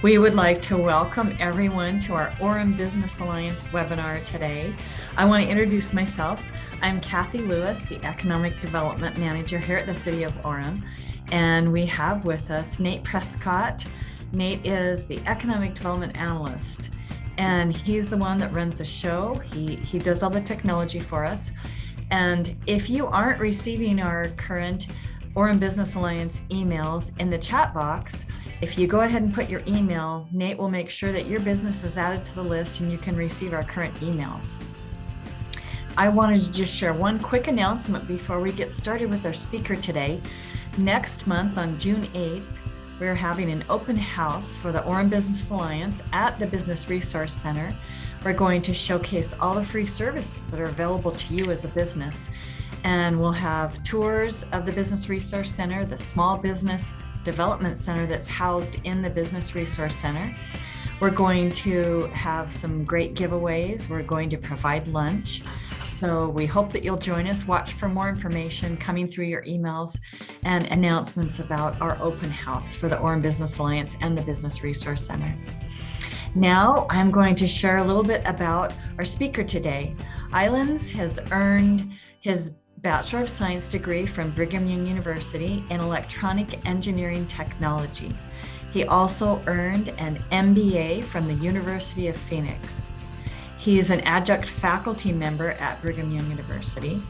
We would like to welcome everyone to our Orem Business Alliance webinar today. I want to introduce myself. I'm Kathy Lewis, the Economic Development Manager here at the City of Orem. And we have with us Nate Prescott. Nate is the Economic Development Analyst, and he's the one that runs the show. He does all the technology for us. And if you aren't receiving our current Orem Business Alliance emails in the chat box, if you go ahead and put your email, Nate will make sure that your business is added to the list and you can receive our current emails. I wanted to just share one quick announcement before we get started with our speaker today. Next month on June 8th, we're having an open house for the Orem Business Alliance at the Business Resource Center. We're going to showcase all the free services that are available to you as a business. And we'll have tours of the Business Resource Center, the Small Business Development Center that's housed in the Business Resource Center. We're going to have some great giveaways. We're going to provide lunch. So we hope that you'll join us. Watch for more information coming through your emails and announcements about our open house for the Orem Business Alliance and the Business Resource Center. Now I'm going to share a little bit about our speaker today. Illens has earned his Bachelor of Science degree from Brigham Young University in Electronic Engineering Technology. He also earned an MBA from the University of Phoenix. He is an adjunct faculty member at Brigham Young University.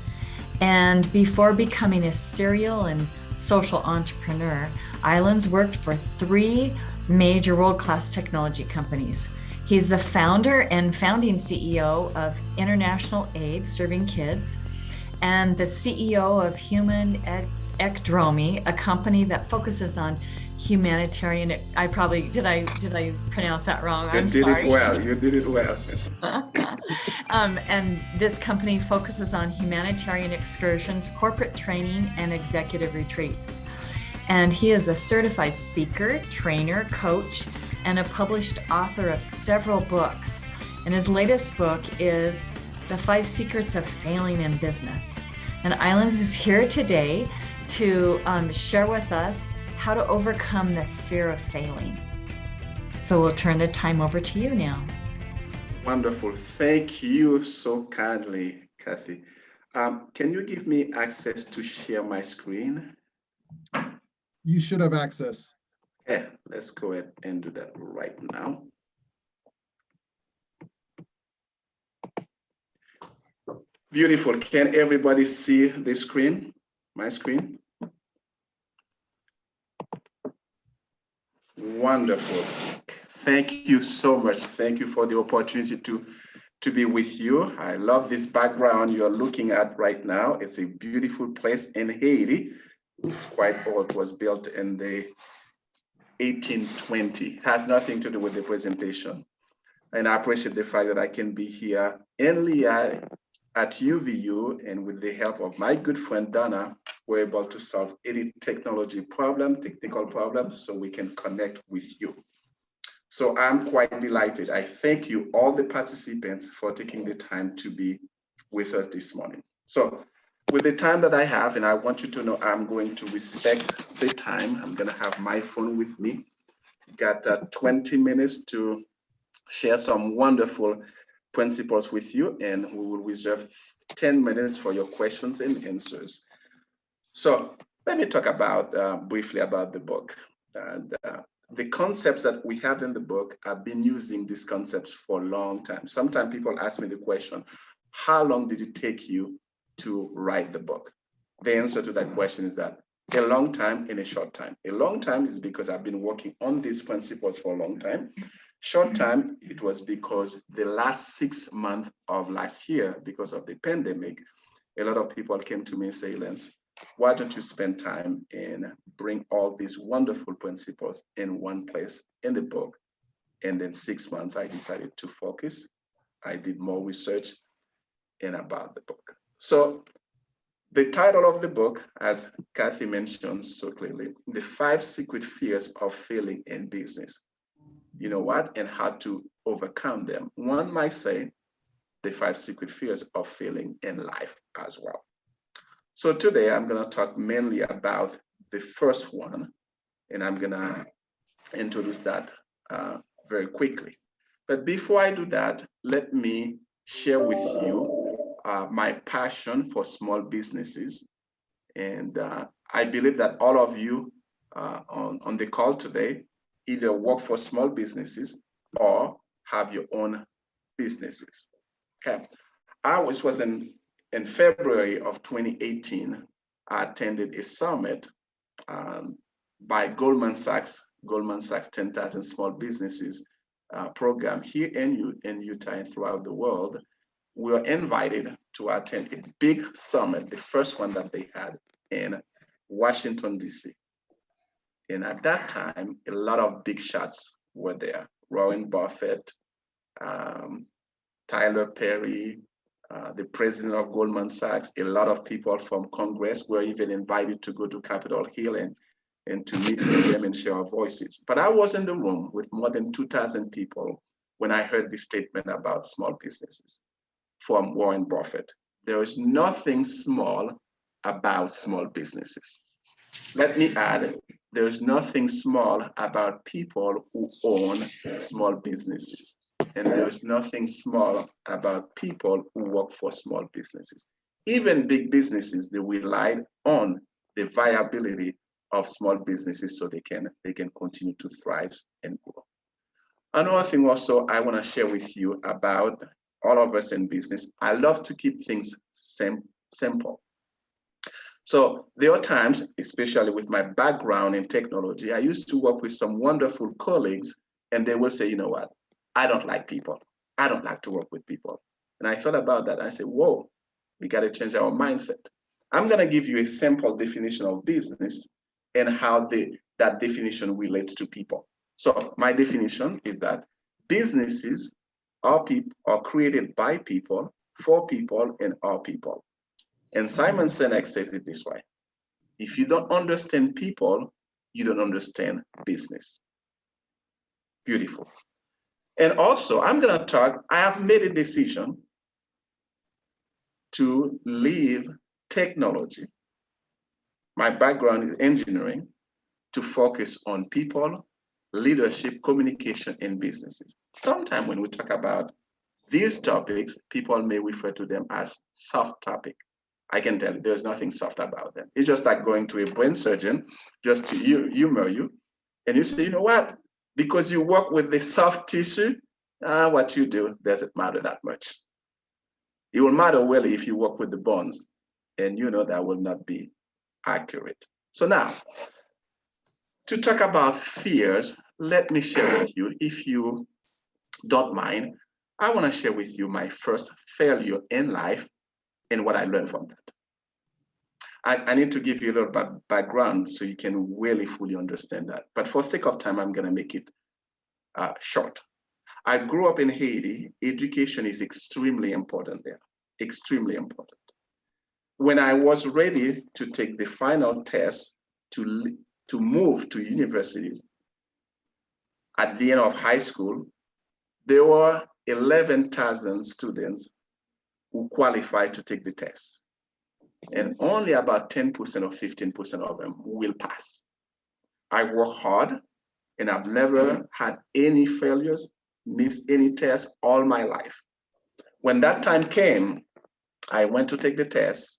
And before becoming a serial and social entrepreneur, Illens worked for 3 major world-class technology companies. He's the founder and founding CEO of International Aid Serving Kids, and the CEO of HumanEkdromi, a company that focuses on humanitarian. Did I pronounce that wrong? I'm sorry. You did it well. And this company focuses on humanitarian excursions, corporate training, and executive retreats. And he is a certified speaker, trainer, coach, and a published author of several books. And his latest book is The 5 Secrets of Failing in Business. And Illens is here today to share with us how to overcome the fear of failing. So we'll turn the time over to you now. Wonderful. Thank you so kindly, Kathy. Can you give me access to share my screen? You should have access. Yeah, let's go ahead and do that right now. Beautiful. Can everybody see the screen? My screen? Wonderful. Thank you so much. Thank you for the opportunity to be with you. I love this background you're looking at right now. It's a beautiful place in Haiti. It's quite old. It was built in the 1820. It has nothing to do with the presentation. And I appreciate the fact that I can be here in Lehigh at UVU, and with the help of my good friend Donna, we're able to solve any technical problem, so we can connect with you. So I'm quite delighted. I thank you, all the participants, for taking the time to be with us this morning. So with the time that I have, and I want you to know I'm going to respect the time. I'm going to have my phone with me. Got 20 minutes to share some wonderful principles with you, and we will reserve 10 minutes for your questions and answers. So let me talk about briefly about the book. And the concepts that we have in the book, I've been using these concepts for a long time. Sometimes people ask me the question, how long did it take you to write the book? The answer to that question is that a long time and a short time. A long time is because I've been working on these principles for a long time. Short time, it was because the last 6 months of last year, because of the pandemic, a lot of people came to me and say, Illens, why don't you spend time and bring all these wonderful principles in one place in the book? And then 6 months, I decided to focus. I did more research and about the book. So the title of the book, as Kathy mentioned so clearly, The 5 Secret Fears of Failing in Business. You know what, and how to overcome them. One might say the 5 secret fears of failing in life as well. So today I'm going to talk mainly about the first one, and I'm going to introduce that very quickly. But before I do that, let me share with you my passion for small businesses. And I believe that all of you on the call today either work for small businesses or have your own businesses. Okay. This was in February of 2018. I attended a summit by Goldman Sachs 10,000 Small Businesses program here in Utah and throughout the world. We were invited to attend a big summit, the first one that they had in Washington, D.C. And at that time, a lot of big shots were there. Warren Buffett, Tyler Perry, the president of Goldman Sachs, a lot of people from Congress were even invited to go to Capitol Hill and to meet with them and share our voices. But I was in the room with more than 2,000 people when I heard this statement about small businesses from Warren Buffett. There is nothing small about small businesses. Let me add, there is nothing small about people who own small businesses. And there is nothing small about people who work for small businesses. Even big businesses, they rely on the viability of small businesses so they can continue to thrive and grow. Another thing also I want to share with you about all of us in business, I love to keep things simple. So there are times, especially with my background in technology, I used to work with some wonderful colleagues and they will say, you know what, I don't like people. I don't like to work with people. And I thought about that. I said, whoa, we got to change our mindset. I'm going to give you a simple definition of business and how that definition relates to people. So my definition is that businesses are created by people, for people, and are people. And Simon Sinek says it this way: if you don't understand people, you don't understand business. Beautiful. And also, I have made a decision to leave technology. My background is engineering, to focus on people, leadership, communication, and businesses. Sometimes when we talk about these topics, people may refer to them as soft topic. I can tell you there's nothing soft about them. It's just like going to a brain surgeon just to humor you. And you say, you know what? Because you work with the soft tissue, what you do doesn't matter that much. It will matter really if you work with the bones, and you know that will not be accurate. So now, to talk about fears, let me share with you, if you don't mind, I want to share with you my first failure in life and what I learned from that. I need to give you a little background so you can really fully understand that. But for sake of time, I'm going to make it short. I grew up in Haiti. Education is extremely important there, extremely important. When I was ready to take the final test to move to universities, at the end of high school, there were 11,000 students who qualified to take the test. And only about 10% or 15% of them will pass. I work hard and I've never had any failures, missed any tests all my life. When that time came, I went to take the test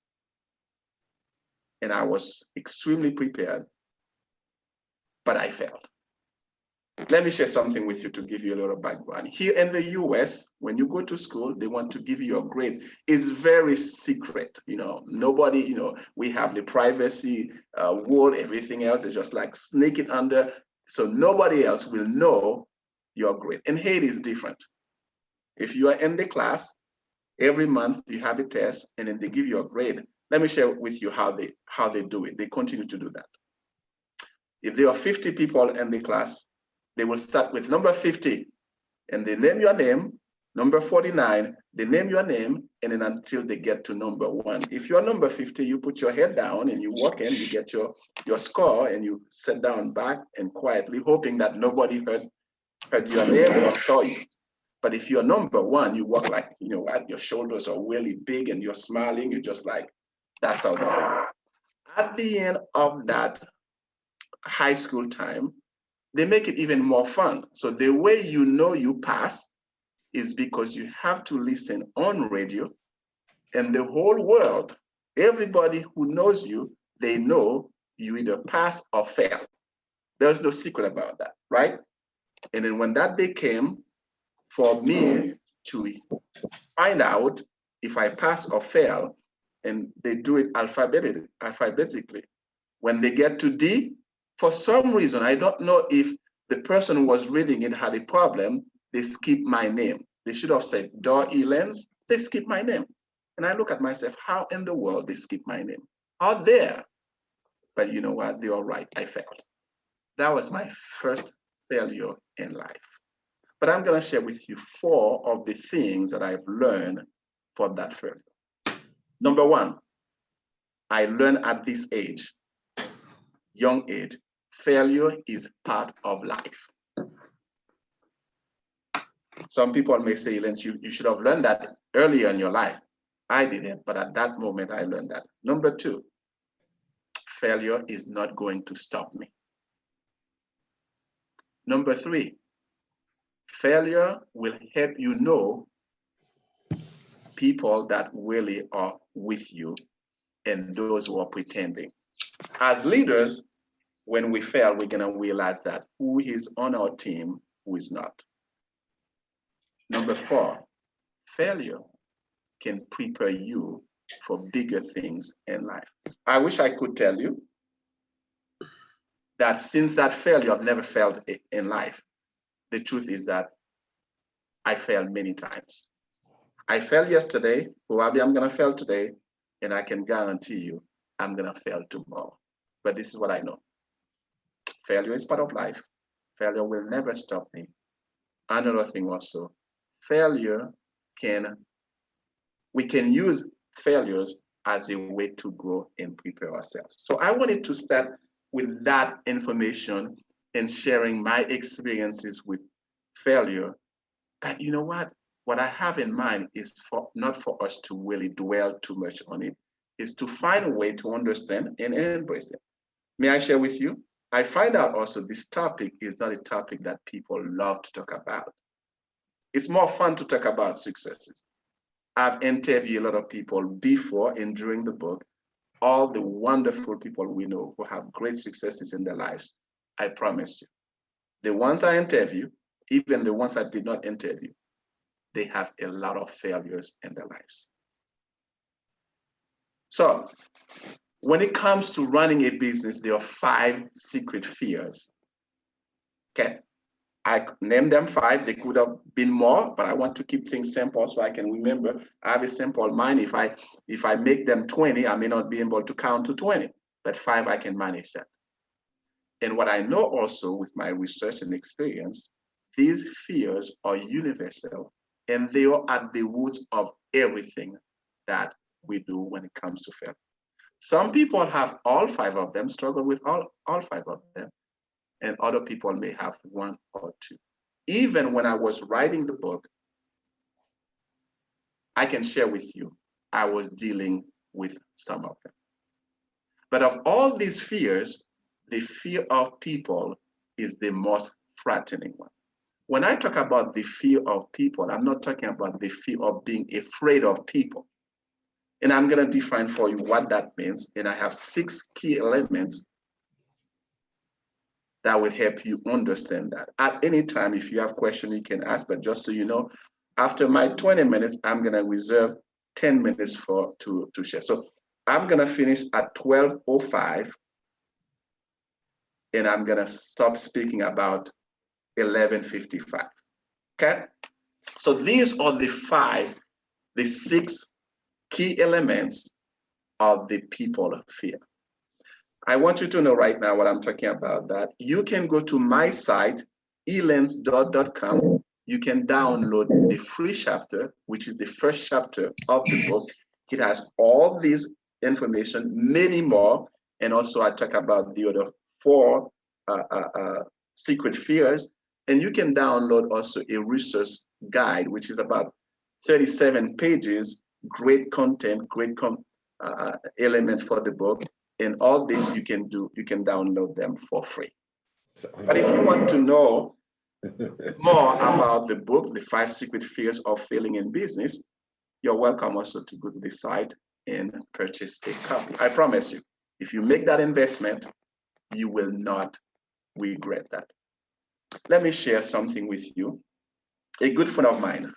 and I was extremely prepared, but I failed. Let me share something with you to give you a little background. Here in the US, when you go to school, they want to give you your grades. It's very secret, nobody, we have the privacy wall, everything else is just like sneak it under, so nobody else will know your grade. In Haiti, it's different. If you are in the class, every month you have a test and then they give you a grade. Let me share with you how they do it. They continue to do that. If there are 50 people in the class, they will start with number 50 and they name your name, number 49, they name your name, and then until they get to number 1. If you're number 50, you put your head down and you walk in, you get your score, and you sit down back and quietly, hoping that nobody heard your name or saw you. But if you're number 1, you walk like, your shoulders are really big and you're smiling, you're just like, that's how they do. At the end of that high school time, they make it even more fun. So the way you know you pass is because you have to listen on radio, and the whole world, everybody who knows you, they know you either pass or fail. There's no secret about that, right? And then when that day came for me to find out if I pass or fail, and they do it alphabetically. When they get to D, for some reason, I don't know if the person who was reading it had a problem, they skipped my name. They should have said Dor Illens, they skipped my name. And I look at myself, how in the world they skip my name? Out there. But you know what? They are right. I failed. That was my first failure in life. But I'm going to share with you 4 of the things that I've learned from that failure. Number 1, I learned at this age, young age, failure is part of life. Some people may say, Lens, you should have learned that earlier in your life. I didn't, but at that moment, I learned that. Number 2, failure is not going to stop me. Number 3, failure will help you know people that really are with you and those who are pretending. As leaders, when we fail, we're going to realize that who is on our team, who is not. Number 4, failure can prepare you for bigger things in life. I wish I could tell you that since that failure, I've never failed in life. The truth is that I failed many times. I failed yesterday, probably I'm going to fail today, and I can guarantee you I'm going to fail tomorrow. But this is what I know. Failure is part of life. Failure will never stop me. Another thing also, we can use failures as a way to grow and prepare ourselves. So I wanted to start with that information and sharing my experiences with failure. But you know what? What I have in mind is not for us to really dwell too much on it, is to find a way to understand and embrace it. May I share with you? I find out also this topic is not a topic that people love to talk about. It's more fun to talk about successes. I've interviewed a lot of people before and during the book, all the wonderful people we know who have great successes in their lives. I promise you, the ones I interview, even the ones I did not interview, they have a lot of failures in their lives. So when it comes to running a business, there are 5 secret fears. Okay, I named them 5. They could have been more, but I want to keep things simple so I can remember. I have a simple mind. If I make them 20, I may not be able to count to 20, but 5, I can manage that. And what I know also with my research and experience, these fears are universal, and they are at the roots of everything that we do when it comes to failure. Some people have all 5 of them, struggle with all 5 of them, and other people may have 1 or 2. Even when I was writing the book, I can share with you, I was dealing with some of them. But of all these fears, the fear of people is the most frightening one. When I talk about the fear of people, I'm not talking about the fear of being afraid of people. And I'm going to define for you what that means. And I have 6 key elements that will help you understand that. At any time, if you have questions, you can ask. But just so you know, after my 20 minutes, I'm going to reserve 10 minutes to share. So I'm going to finish at 12:05. And I'm going to stop speaking about 11:55. Okay? So these are the 6 key elements of the people of fear. I want you to know right now what I'm talking about, that you can go to my site, illensdort.com. You can download the free chapter, which is the first chapter of the book. It has all this information, many more. And also I talk about the other 4 secret fears. And you can download also a resource guide, which is about 37 pages, great content, great element for the book. And all this you can download them for free. But if you want to know more about the book, The 5 Secret Fears of Failing in Business, you're welcome also to go to the site and purchase a copy. I promise you, if you make that investment, you will not regret that. Let me share something with you. A good friend of mine,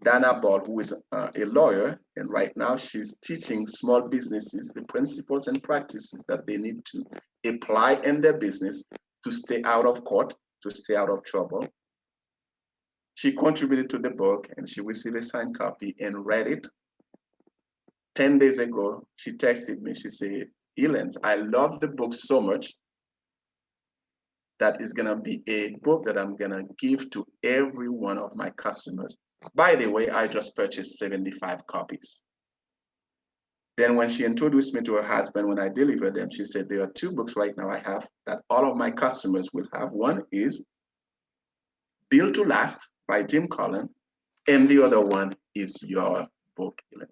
Dana Ball, who is a lawyer, and right now she's teaching small businesses the principles and practices that they need to apply in their business to stay out of court, to stay out of trouble. She contributed to the book and she received a signed copy and read it. 10 days ago, she texted me, she said, Illens, I love the book so much that is gonna be a book that I'm gonna give to every one of my customers. By the way, I just purchased 75 copies. Then when she introduced me to her husband, when I delivered them, she said, there are 2 books right now I have that all of my customers will have. One is Built to Last by Jim Collins, and the other one is your book, Illens.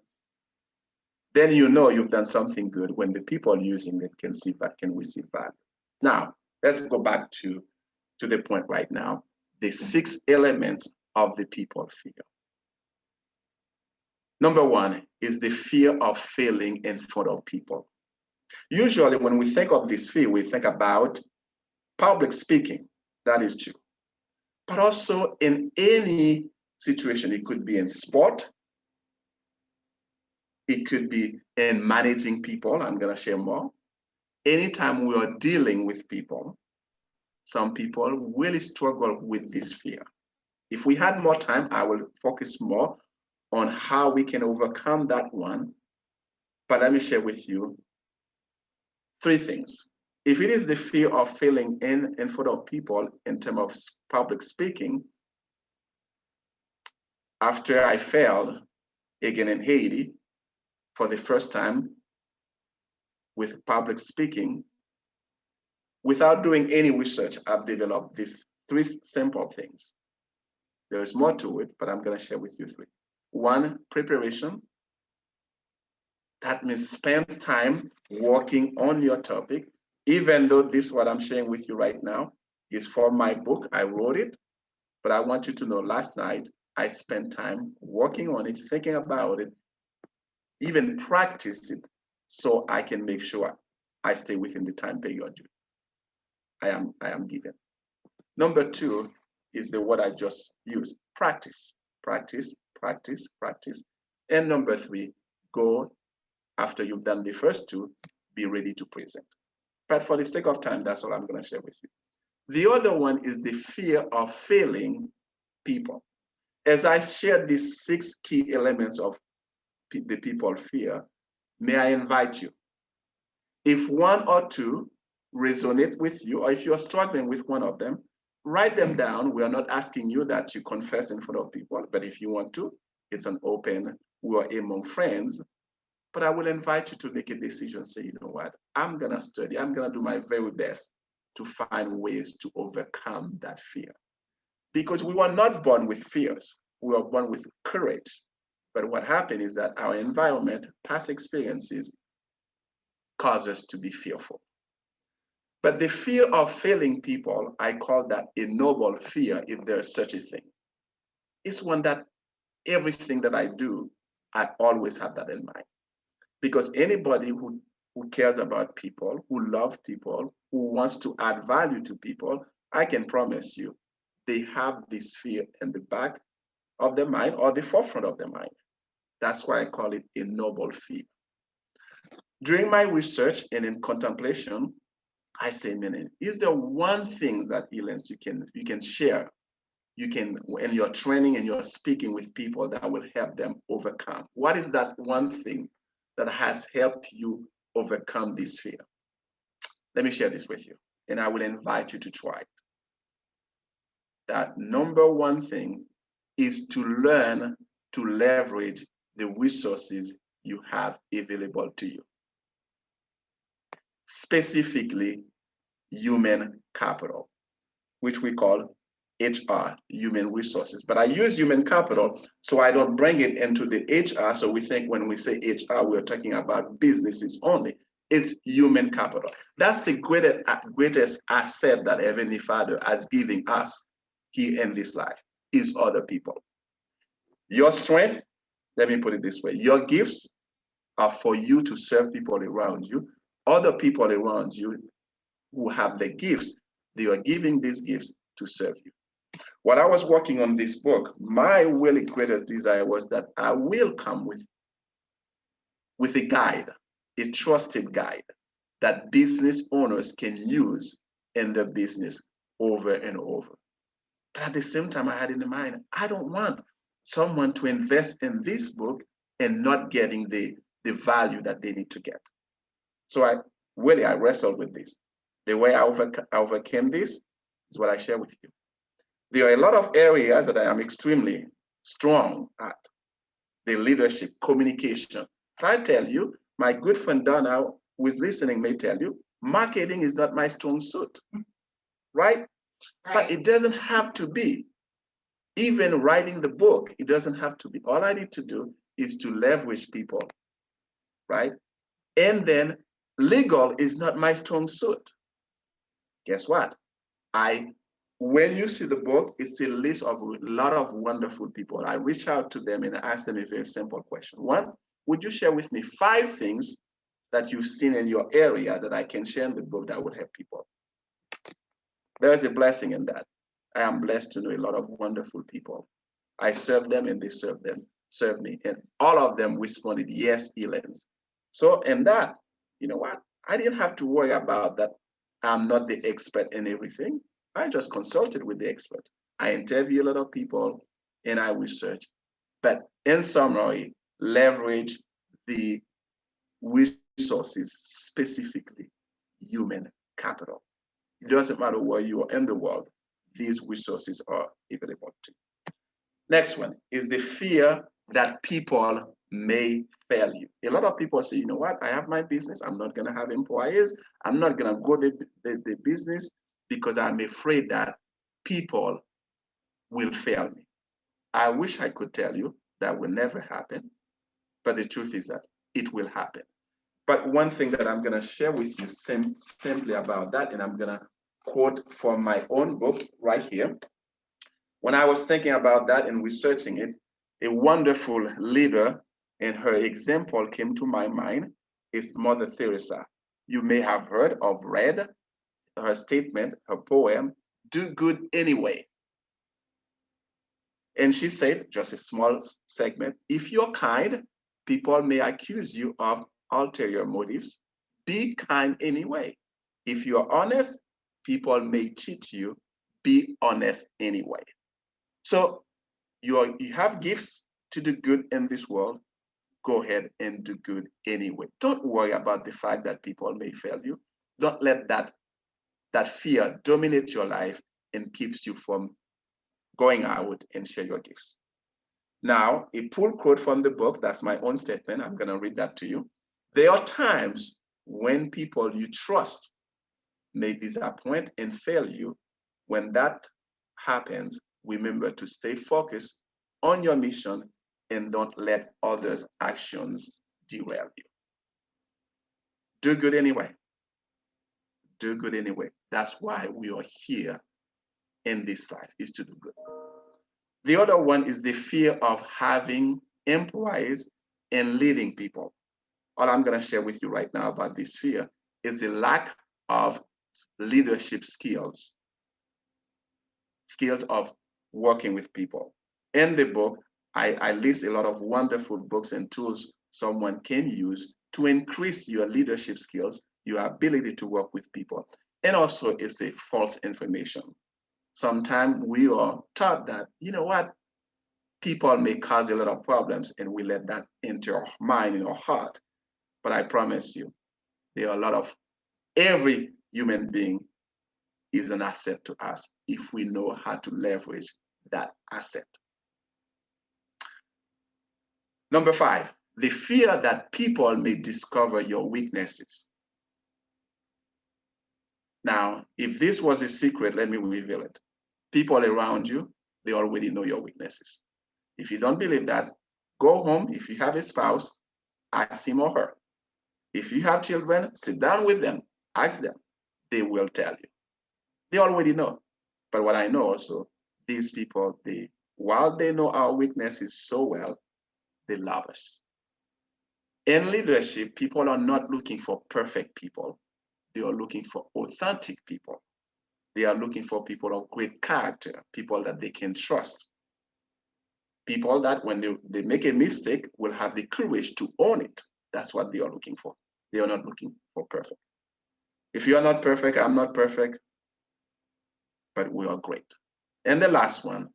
Then you know you've done something good when the people using it can see that, can receive value. Now, let's go back to the point right now, the 6 elements of the people fear. Number 1 is the fear of failing in front of people. Usually when we think of this fear, we think about public speaking. That is true. But also in any situation, it could be in sport, it could be in managing people. I'm going to share more. Anytime we are dealing with people, some people really struggle with this fear. If we had more time, I will focus more on how we can overcome that one. But let me share with you 3 things. If it is the fear of failing in front of people in terms of public speaking, after I failed again in Haiti for the first time with public speaking, without doing any research, I've developed these 3 simple things. There is more to it, but I'm going to share with you 3. 1, preparation. That means spend time working on your topic, even though this, what I'm sharing with you right now, is for my book. I wrote it, but I want you to know last night, I spent time working on it, thinking about it, even practice it, so I can make sure I stay within the time period I am given. Number 2 is the word I just used, practice, practice, practice, practice. And number 3, go after you've done the first 2, be ready to present. But for the sake of time, that's all I'm going to share with you. The other one is the fear of failing people. As I shared these 6 key elements of the people fear, may I invite you, if 1 or 2 resonate with you, or if you're struggling with one of them, write them down. We are not asking you that you confess in front of people, but if you want to, it's an open, we are among friends. But I will invite you to make a decision, say, you know what, I'm gonna study, I'm gonna do my very best to find ways to overcome that fear. Because we were not born with fears, we were born with courage. But what happened is that our environment, past experiences, cause us to be fearful. But the fear of failing people, I call that a noble fear, if there is such a thing. It's one that everything that I do, I always have that in mind. Because anybody who cares about people, who loves people, who wants to add value to people, I can promise you, they have this fear in the back of their mind or the forefront of their mind. That's why I call it a noble fear. During my research and in contemplation, I say, man, is there one thing that, Illens, you can share, you can, in your training and your speaking with people that will help them overcome? What is that one thing that has helped you overcome this fear? Let me share this with you, and I will invite you to try it. That number 1 thing is to learn to leverage the resources you have available to you. Specifically, human capital, which we call HR, human resources. But I use human capital so I don't bring it into the HR. So we think when we say HR, we're talking about businesses only. It's human capital. That's the greatest asset that Heavenly Father has given us here in this life, is other people. Your strength, let me put it this way, your gifts are for you to serve people around you. Other people around you who have the gifts, they are giving these gifts to serve you. When I was working on this book, my really greatest desire was that I will come with a guide, a trusted guide that business owners can use in their business over and over. But at the same time, I had in mind, I don't want someone to invest in this book and not getting the value that they need to get. So I wrestled with this. The way I overcame this is what I share with you. There are a lot of areas that I am extremely strong at. The leadership, communication. I tell you, my good friend Donna, who is listening, may tell you, marketing is not my strong suit, right? But it doesn't have to be. Even writing the book, it doesn't have to be. All I need to do is to leverage people, right? And then legal is not my strong suit. Guess what? When you see the book, it's a list of a lot of wonderful people. I reach out to them and ask them a very simple question. One, would you share with me 5 things that you've seen in your area that I can share in the book that would help people? There's a blessing in that. I am blessed to know a lot of wonderful people. I serve them and they serve me. And all of them responded, yes, Illens. So in that, you know what? I didn't have to worry about that. I'm not the expert in everything. I just consulted with the expert. I interview a lot of people and I research. But in summary, leverage the resources, specifically human capital. It doesn't matter where you are in the world, these resources are available to you. Next one is the fear that people may fail you. A lot of people say, you know what, I have my business, I'm not going to have employees, I'm not going to go the business because I'm afraid that people will fail me. I wish I could tell you that will never happen, but the truth is that it will happen. But one thing that I'm going to share with you simply about that, and I'm going to quote from my own book right here. When I was thinking about that and researching it, a wonderful leader and her example came to my mind is Mother Teresa. You may have heard or read her statement, her poem, "Do Good Anyway." And she said, just a small segment, if you're kind, people may accuse you of ulterior motives. Be kind anyway. If you're honest, people may cheat you. Be honest anyway. So you have gifts to do good in this world. Go ahead and do good anyway. Don't worry about the fact that people may fail you. Don't let that fear dominate your life and keeps you from going out and share your gifts. Now, a pull quote from the book, that's my own statement. I'm going to read that to you. There are times when people you trust may disappoint and fail you. When that happens, remember to stay focused on your mission and don't let others' actions derail you. Do good anyway. Do good anyway. That's why we are here in this life, is to do good. The other one is the fear of having employees and leading people. All I'm going to share with you right now about this fear is the lack of leadership skills of working with people. In the book, I list a lot of wonderful books and tools someone can use to increase your leadership skills, your ability to work with people. And also, it's a false information. Sometimes we are taught that, you know what, people may cause a lot of problems and we let that into our mind and our heart. But I promise you, there are a lot of, every human being is an asset to us if we know how to leverage that asset. Number 5, the fear that people may discover your weaknesses. Now, if this was a secret, let me reveal it. People around you, they already know your weaknesses. If you don't believe that, go home. If you have a spouse, ask him or her. If you have children, sit down with them, ask them. They will tell you. They already know. But what I know also, these people, while they know our weaknesses so well, they love us. In leadership, people are not looking for perfect people. They are looking for authentic people. They are looking for people of great character, people that they can trust. People that when they make a mistake will have the courage to own it. That's what they are looking for. They are not looking for perfect. If you are not perfect, I'm not perfect, but we are great. And the last one,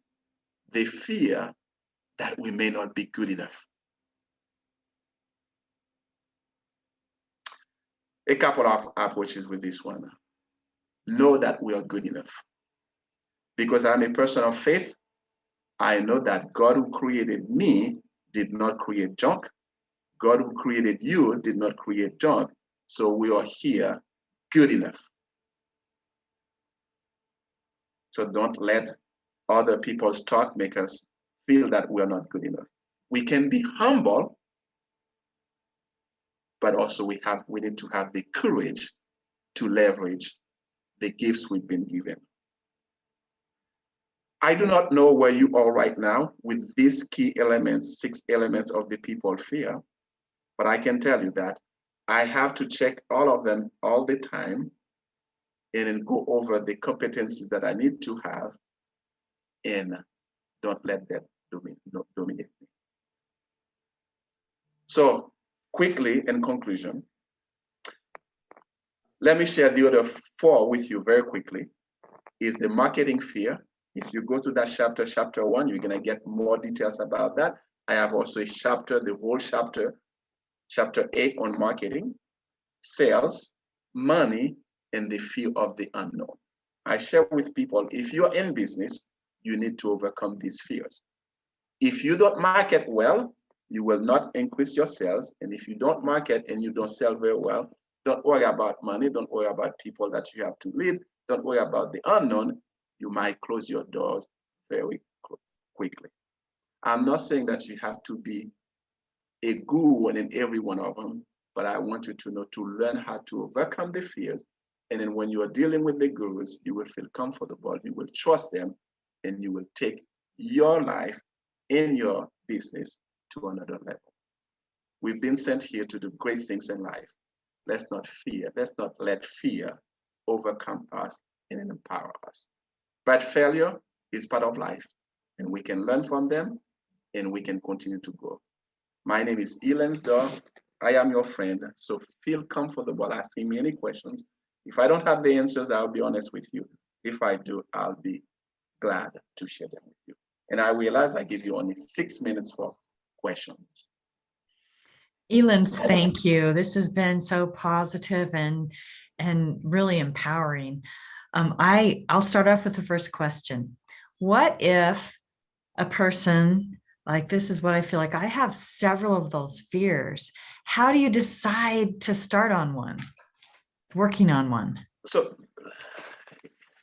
they fear that we may not be good enough. A couple of approaches with this one. Know that we are good enough. Because I'm a person of faith, I know that God who created me did not create junk. God who created you did not create junk. So we are here good enough. So don't let other people's talk make us feel that we are not good enough. We can be humble, but also we need to have the courage to leverage the gifts we've been given. I do not know where you are right now with these key elements, 6 elements of the people fear, but I can tell you that I have to check all of them all the time and then go over the competencies that I need to have and don't let them dominate me. So quickly, in conclusion, let me share the other 4 with you very quickly. Is the marketing fear. If you go to that chapter 1, you're gonna get more details about that. I have also a chapter, the whole chapter 8 on marketing, sales, money, and the fear of the unknown. I share with people, if you're in business, you need to overcome these fears. If you don't market well, you will not increase your sales. And if you don't market and you don't sell very well, don't worry about money. Don't worry about people that you have to lead. Don't worry about the unknown. You might close your doors very quickly. I'm not saying that you have to be a guru in every one of them, but I want you to know to learn how to overcome the fears. And then when you are dealing with the gurus, you will feel comfortable, you will trust them, and you will take your life in your business to another level. We've been sent here to do great things in life. Let's not fear. Let's not let fear overcome us and empower us. But failure is part of life, and we can learn from them, and we can continue to grow. My name is Illens Dort. I am your friend, so feel comfortable asking me any questions. If I don't have the answers, I'll be honest with you. If I do, I'll be glad to share them with you. And I realize I give you only 6 minutes for questions. Illens, thank you. This has been so positive and really empowering. I'll start off with the first question. What if a person, like this is what I feel like, I have several of those fears. How do you decide to start on one, working on one? So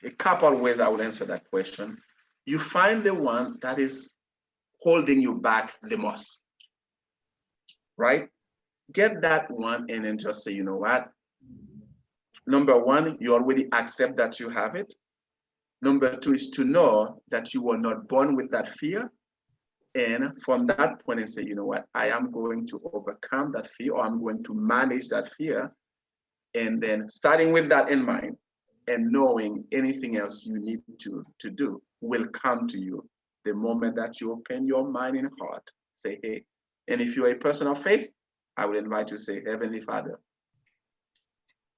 a couple of ways I would answer that question. You find the one that is holding you back the most, right? Get that one and then just say, you know what? Number 1, you already accept that you have it. Number 2 is to know that you were not born with that fear. And from that point and say, you know what, I am going to overcome that fear, or I'm going to manage that fear. And then starting with that in mind and knowing anything else you need to do will come to you the moment that you open your mind and heart. Say, hey, and if you're a person of faith, I would invite you to say, Heavenly Father,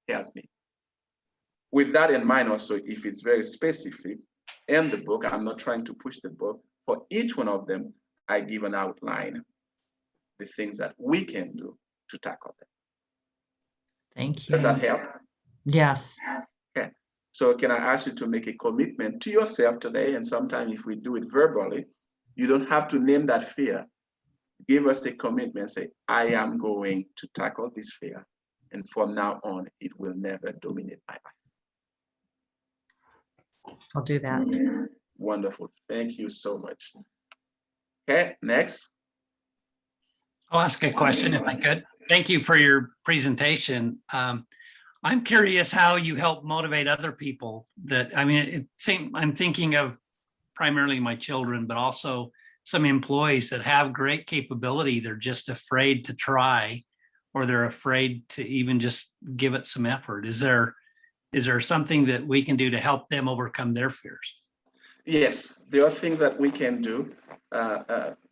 help me. With that in mind also, if it's very specific in the book, I'm not trying to push the book, for each one of them, I give an outline, the things that we can do to tackle them. Thank you. Does that help? Yes. Okay. So can I ask you to make a commitment to yourself today? And sometimes if we do it verbally, you don't have to name that fear. Give us a commitment, say, I am going to tackle this fear. And from now on, it will never dominate my life. I'll do that. Wonderful. Thank you so much. Okay, next. I'll ask a question if I could. Thank you for your presentation. I'm curious how you help motivate other people. I'm thinking of primarily my children, but also some employees that have great capability. They're just afraid to try, or they're afraid to even just give it some effort. Is there something that we can do to help them overcome their fears? Yes, there are things that we can do.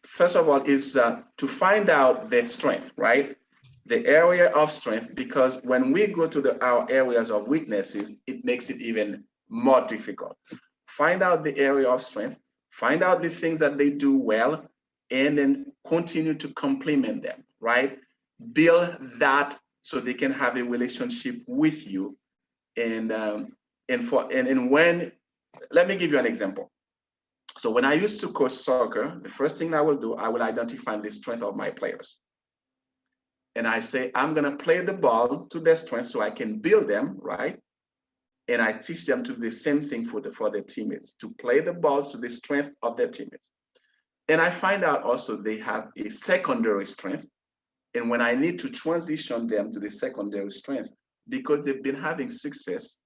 First of all, is to find out their strength, right? The area of strength, because when we go to our areas of weaknesses, it makes it even more difficult. Find out the area of strength, find out the things that they do well, and then continue to complement them, right? Build that so they can have a relationship with you. And when, let me give you an example. So when I used to coach soccer, the first thing I will do, I will identify the strength of my players. And I say, I'm going to play the ball to their strength so I can build them, right? And I teach them to do the same thing for their teammates, to play the balls to the strength of their teammates. And I find out also they have a secondary strength. And when I need to transition them to the secondary strength, because they've been having success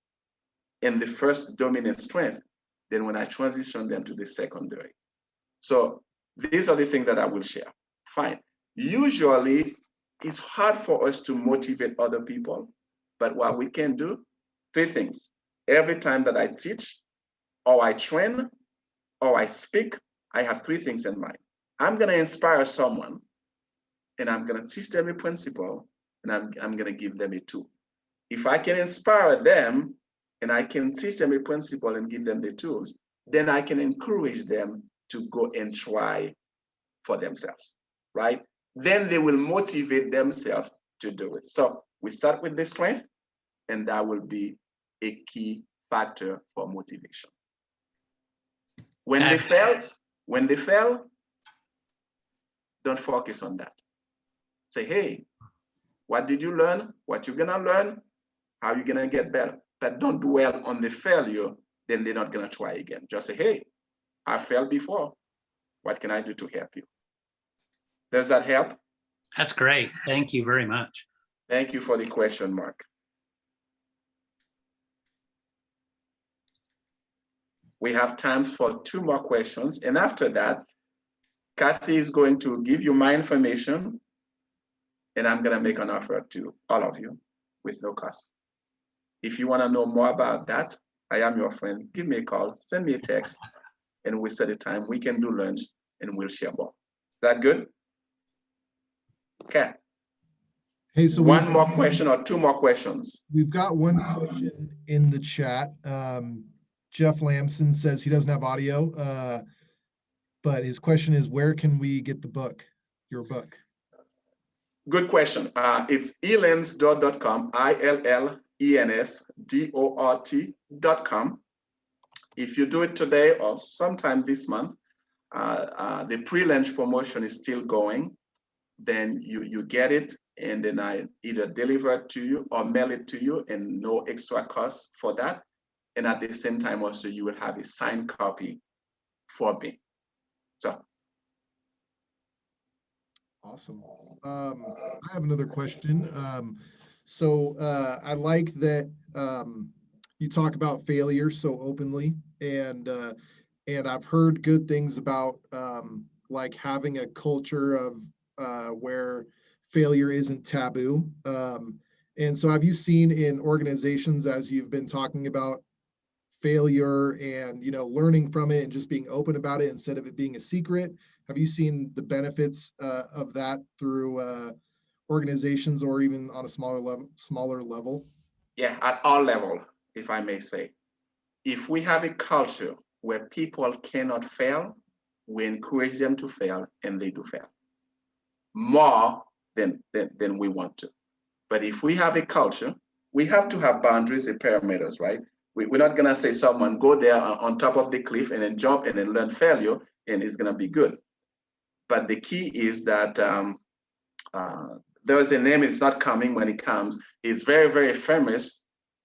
in the first dominant strength, then when I transition them to the secondary. So these are the things that I will share. Fine. Usually, it's hard for us to motivate other people, but what we can do, 3 things. Every time that I teach, or I train, or I speak, I have 3 things in mind. I'm going to inspire someone, and I'm going to teach them a principle, and I'm going to give them a tool. If I can inspire them, and I can teach them a principle and give them the tools, then I can encourage them to go and try for themselves, right? Then they will motivate themselves to do it. So we start with the strength, and that will be a key factor for motivation. When they fail, don't focus on that. Say, hey, what did you learn? What you're gonna learn? How you gonna get better? But don't dwell on the failure, then they're not gonna try again. Just say, hey, I failed before. What can I do to help you? Does that help? That's great. Thank you very much. Thank you for the question, Mark. We have time for 2 more questions. And after that, Kathy is going to give you my information, and I'm going to make an offer to all of you with no cost. If you want to know more about that, I am your friend. Give me a call, send me a text, and we'll set a time. We can do lunch, and we'll share more. Is that good? Okay. Hey, so 1 more question or 2 more questions? We've got 1 question in the chat. Jeff Lamson says he doesn't have audio, but his question is, where can we get the book, your book? Good question. It's illensdort.com, ILLENSDORT.com. If you do it today or sometime this month, the pre-launch promotion is still going. Then you get it, and then I either deliver it to you or mail it to you, and no extra cost for that. And at the same time, also, you will have a signed copy for me. So. Awesome. I have another question. I like that you talk about failure so openly, and I've heard good things about like having a culture of where failure isn't taboo. And so have you seen in organizations, as you've been talking about failure and, learning from it and just being open about it instead of it being a secret, have you seen the benefits of that through organizations or even on a smaller level? Yeah, at all levels, if I may say. If we have a culture where people cannot fail, we encourage them to fail, and they do fail more than we want to. But if we have a culture, we have to have boundaries and parameters, right? We're not gonna say someone go there on top of the cliff and then jump and then learn failure and it's gonna be good. But the key is that there is a name, it's not coming when it comes. It's very, very famous.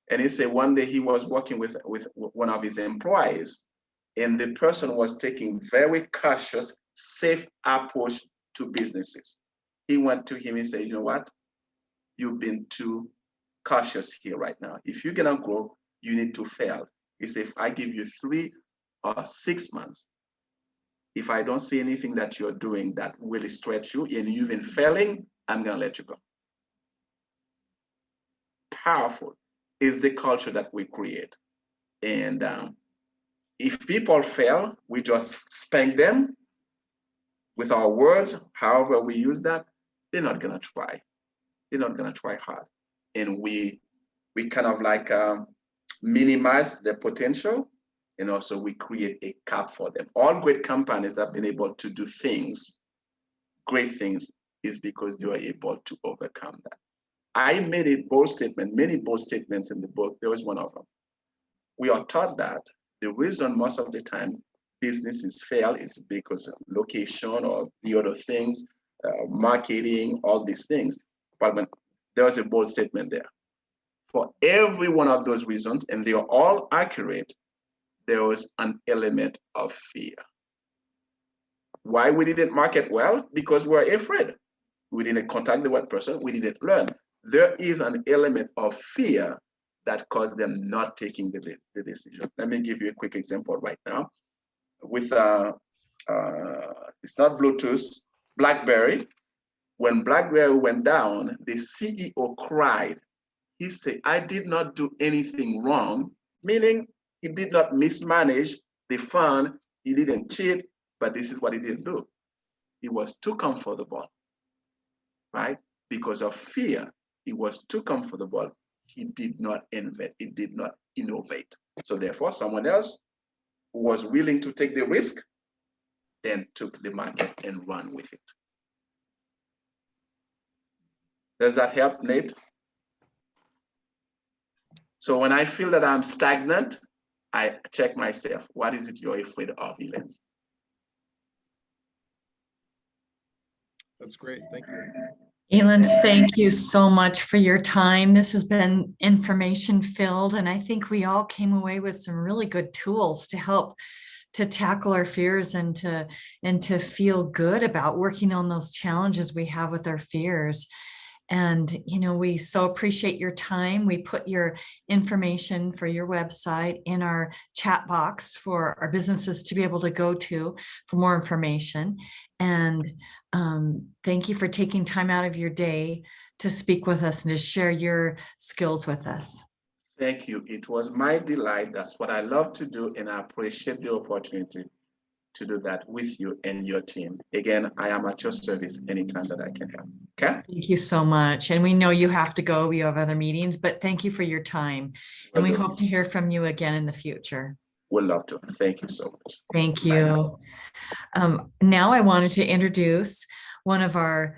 And he said one day he was working with one of his employees, and the person was taking very cautious, safe approach to businesses. He went to him and said, you know what? you've been too cautious here right now. If you're gonna grow, you need to fail. It's if I give you 3 or 6 months, if I don't see anything that you're doing that really stretch you and you've been failing, I'm gonna let you go. Powerful is the culture that we create. And if people fail, we just spank them with our words, however we use that, they're not gonna try. They're not gonna try hard. And we kind of like minimize their potential, and also we create a cap for them. All great companies have been able to do things, great things, is because they were able to overcome that. I made a bold statement, many bold statements in the book. There was one of them. We are taught that the reason most of the time businesses fail is because of location or the other things, marketing, all these things. But when there was a bold statement there. For every one of those reasons, and they are all accurate, there was an element of fear. Why we didn't market well? Because we're afraid. We didn't contact the right person, we didn't learn. There is an element of fear that caused them not taking the decision. Let me give you a quick example right now. With, it's not Bluetooth, BlackBerry. When BlackBerry went down, the CEO cried. He said, I did not do anything wrong, meaning he did not mismanage the fund, he didn't cheat, but this is what he didn't do. He was too comfortable, right? Because of fear, he was too comfortable. He did not invent, he did not innovate. So therefore, someone else who was willing to take the risk, then took the market and ran with it. Does that help, Nate? So when I feel that I'm stagnant, I check myself. What is it you're afraid of, Illens? That's great. Thank you. Illens, thank you so much for your time. This has been information filled, and I think we all came away with some really good tools to help to tackle our fears and to feel good about working on those challenges we have with our fears. And, you know, we so appreciate your time. We put your information for your website in our chat box for our businesses to be able to go to for more information. And thank you for taking time out of your day to speak with us and to share your skills with us. Thank you. It was my delight. That's what I love to do, and I appreciate the opportunity to do that with you and your team. Again, I am at your service anytime that I can help. Okay? Thank you so much. And we know you have to go. We have other meetings, but thank you for your time. And we hope to hear from you again in the future. We'd love to. Thank you so much. Thank you. Now I wanted to introduce one of our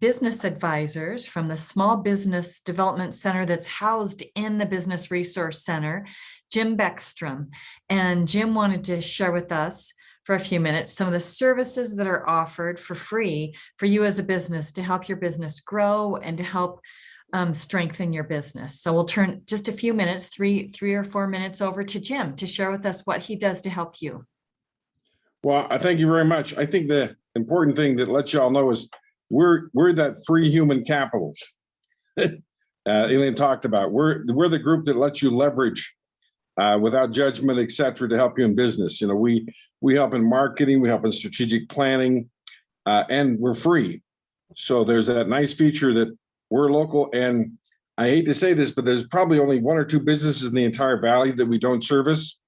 business advisors from the Small Business Development Center that's housed in the Business Resource Center, Jim Beckstrom. And Jim wanted to share with us for a few minutes some of the services that are offered for free for you as a business to help your business grow and to help strengthen your business. So we'll turn just a few minutes, three or 4 minutes over to Jim to share with us what he does to help you. Well, I thank you very much. I think the important thing that lets y'all know is we're that free human capital Elaine talked about. We're the group that lets you leverage without judgment, et cetera, to help you in business. You know, we help in marketing, we help in strategic planning, and we're free. So there's that nice feature that we're local. And I hate to say this, but there's probably only 1 or 2 businesses in the entire valley that we don't service.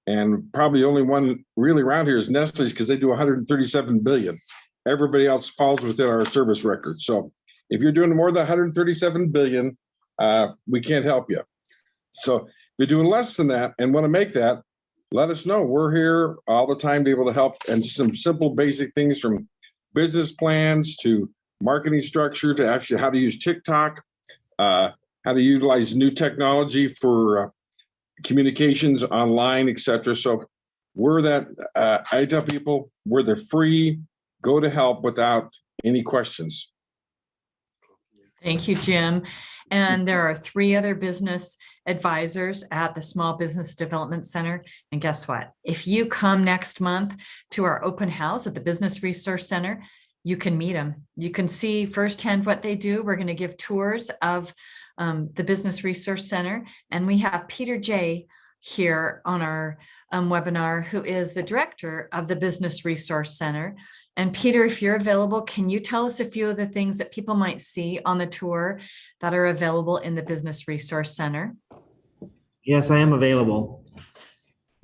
And probably only one really around here is Nestle's, because they do 137 billion. Everybody else falls within our service record. So if you're doing more than 137 billion, we can't help you. So if you're doing less than that and want to make that, let us know. We're here all the time to be able to help, and just some simple basic things from business plans to marketing structure to actually how to use TikTok, how to utilize new technology for communications online, et cetera. So we're that, I tell people, we're the free go to help without any questions. Thank you, Jim. And there are 3 other business advisors at the Small Business Development Center. And guess what? If you come next month to our open house at the Business Resource Center, you can meet them. You can see firsthand what they do. We're going to give tours of the Business Resource Center. And we have Peter J. here on our webinar, who is the director of the Business Resource Center. And Peter, if you're available, can you tell us a few of the things that people might see on the tour that are available in the Business Resource Center? Yes, I am available.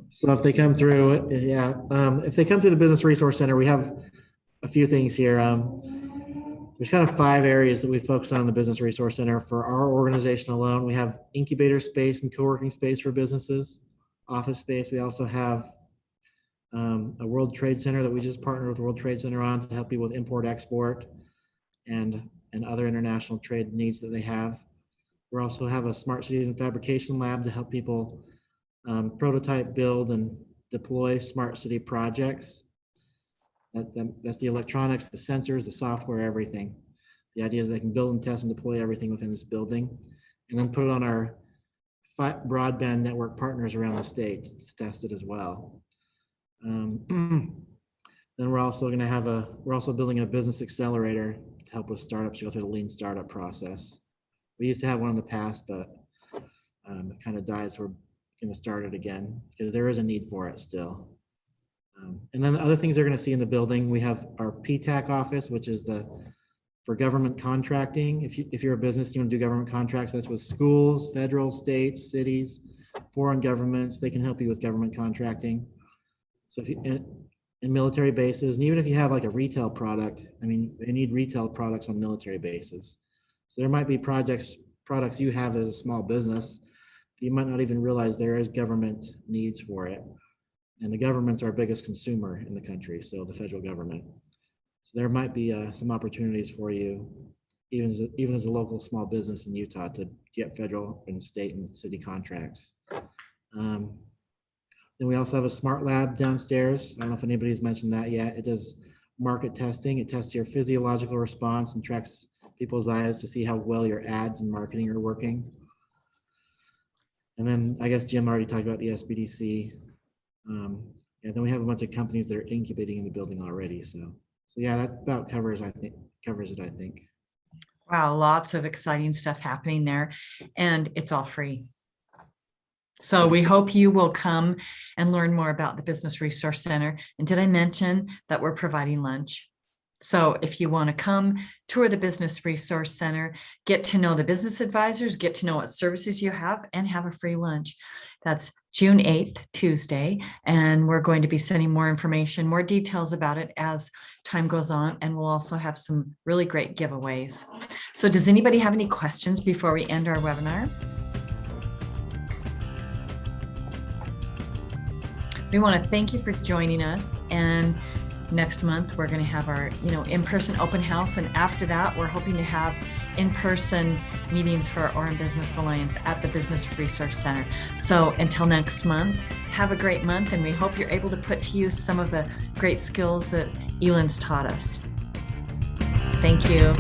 So if they come through, if they come through the Business Resource Center, we have a few things here. There's kind of 5 areas that we focus on in the Business Resource Center. For our organization alone, we have incubator space and co-working space for businesses, office space. We also have a World Trade Center that we just partnered with World Trade Center on to help people with import, export, and other international trade needs that they have. We also have a Smart Cities and Fabrication Lab to help people prototype, build, and deploy smart city projects. That's the electronics, the sensors, the software, everything. The idea is they can build and test and deploy everything within this building, and then put it on our broadband network partners around the state to test it as well. Then we're also building a business accelerator to help with startups go through the lean startup process. We used to have one in the past, but it kind of died, so we're going to start it again because there is a need for it still. And then the other things they're going to see in the building, we have our PTAC office, which is for government contracting. If you're a business, you want to do government contracts, that's with schools, federal, states, cities, foreign governments. They can help you with government contracting. So if you in military bases, and even if you have like a retail product, I mean, they need retail products on military bases. So there might be products you have as a small business, you might not even realize there is government needs for it. And the government's our biggest consumer in the country, so the federal government. So there might be some opportunities for you, even as a local small business in Utah, to get federal and state and city contracts. Then we also have a smart lab downstairs. I don't know if anybody's mentioned that yet. It does market testing. It tests your physiological response and tracks people's eyes to see how well your ads and marketing are working. And then I guess Jim already talked about the SBDC. And then we have a bunch of companies that are incubating in the building already. So yeah, that about covers it, I think. Wow, lots of exciting stuff happening there, and it's all free. So we hope you will come and learn more about the Business Resource Center. And did I mention that we're providing lunch? So if you want to come tour the Business Resource Center, get to know the business advisors, get to know what services you have, and have a free lunch. That's June 8th, Tuesday. And we're going to be sending more information, more details about it as time goes on. And we'll also have some really great giveaways. So does anybody have any questions before we end our webinar? We want to thank you for joining us, and next month we're going to have our in-person open house, and after that we're hoping to have in-person meetings for our Orem Business Alliance at the Business Resource Center. So until next month, have a great month, and we hope you're able to put to use some of the great skills that Illens taught us. Thank you.